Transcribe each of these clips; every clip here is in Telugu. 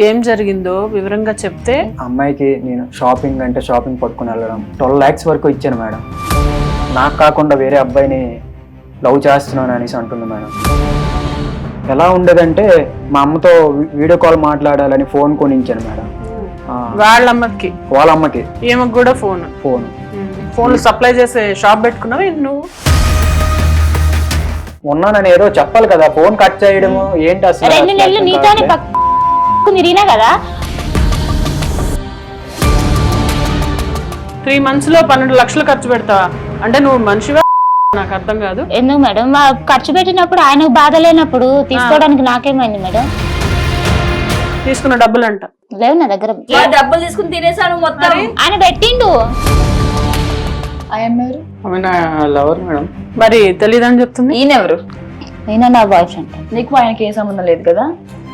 ఏం జరిగిందో వివరంగా చెప్తే. అమ్మాయికి నేను షాపింగ్ అంటే షాపింగ్ పట్టుకుని వెళ్ళడం 12 lakhs వరకు ఇచ్చాను మేడం. నాకు కాకుండా వేరే అబ్బాయిని లవ్ చేస్తున్నాను అనేసి అంటుంది మేడం. ఎలా ఉండేదంటే మా అమ్మతో వీడియో కాల్ మాట్లాడాలని ఫోన్ కొనించాను మేడం. వాళ్ళ అమ్మకి ఏమకు కూడా ఫోన్ సప్లై చేసే షాప్ పెట్టుకున్నావు నువ్వు? ఉన్నానని ఏదో చెప్పాలి కదా, ఫోన్ కట్ చేయడము ఏంటి అసలు? 2 నెలలు నీతోనే తిరిగినా కదా. 3 months లో 12 లక్షలు ఖర్చు పెడతావా? అంటే నువ్వు మనిషివా? నాకు అర్థం కాదు. ఎందుకు మేడం ఖర్చు పెట్టినప్పుడు ఆయనకు బాధ లేనప్పుడు తీసుకోవడానికి నాకేమైంది మేడం? తీసుకున్న డబ్బులు అంట లేవు నా దగ్గర. డబ్బులు తీసుకుని తినేసాను మొత్తం. ఆయన పెట్టిండు. Lover madam. మరి తెలీదని చెప్తుంది. ఈయనెవరు? ఈయన నా బాయ్ ఫ్రెండ్. నీకు ఆయనకి ఏం సంబంధం లేదు కదా?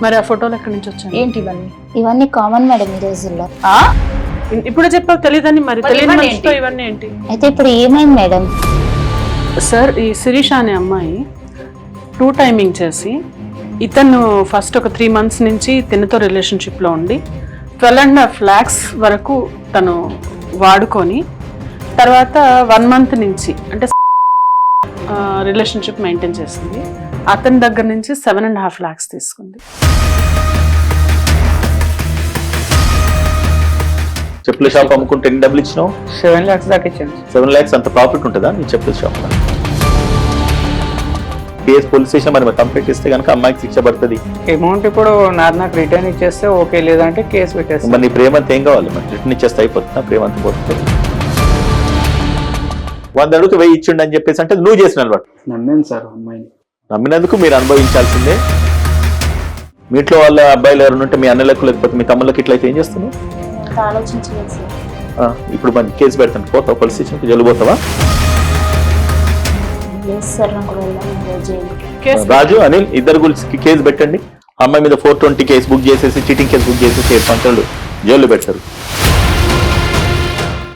మరి ఆ ఫోటోలు ఎక్కడి నుంచి వచ్చాయి? ఏంటి ఇవన్నీ కామన్ మేడం ఈ రోజుల్లో. ఇప్పుడు చెప్పావు తెలీదని, మరి తెలియని మనిషితో ఇవన్నీ ఏంటి? అయితే ఇప్పుడు ఏమైంది మేడం? సార్, ఈ శిరీష అనే అమ్మాయి 2 టైమింగ్ చేసి ఇతను ఫస్ట్ ఒక 3 months నుంచి తినతో రిలేషన్షిప్లో ఉండి 12.5 lakhs వరకు తను వాడుకొని తర్వాత 1 month నుంచి అంటే రిలేషన్షిప్ మెయింటైన్ చేసింది. అతని దగ్గర నుంచి 7.5 lakhs తీసుకుంది. చెప్పుల షాప్ అమ్ముకుంటే ఎన్ని డబ్బులు ఇచ్చినావు? 7 lakhs దాకా ఇచ్చాను. 7 lakhs అంత ప్రాఫిట్ ఉంటుందా నీ చెప్పుల షాప్? కేసు పోలీస్ స్టేషన్ మరి కంప్లైంట్ ఇస్తే కనుక అమ్మాయికి శిక్ష పడుతుంది. అమౌంట్ ఇప్పుడు నాకు రిటర్న్ ఇచ్చేస్తే ఓకే, లేదంటే కేసు పెట్టేస్తాను. మరి నీ ప్రేమంత ఏం కావాలి? మరి రిటర్న్ ఇచ్చేస్తే అయిపోతుందా? ప్రేమంత పోతుంది. 100 అడుగు 1000 ఇచ్చిండు అని చెప్పేసి అంటే నువ్వు చేసిన అలవాటు. నమ్మాను సార్ అమ్మాయిని. నమ్మినందుకు మీరు అనుభవించాల్సిందే. మీ ఇంట్లో వాళ్ళ అబ్బాయిలు ఎవరు ఉంటే మీ అన్నలకు లేకపోతే మీ తమ్ముళ్ళకి ఇట్లయితే ఏం చేస్తున్నావు? ఆలోచించలేదు సార్. ఇప్పుడు మరి కేసు పెడతాను, పోతావు పోలీస్ స్టేషన్కి? జల్లుపోతావా? రాజు, అనిల్ ఇద్దరు గురించి కేసు పెట్టండి. అమ్మాయి మీద 420 కేసు బుక్ చేసేసి చీటింగ్ కేసు బుక్ చేసేసి 7 సంవత్సరాలు జైల్లో పెట్టారు.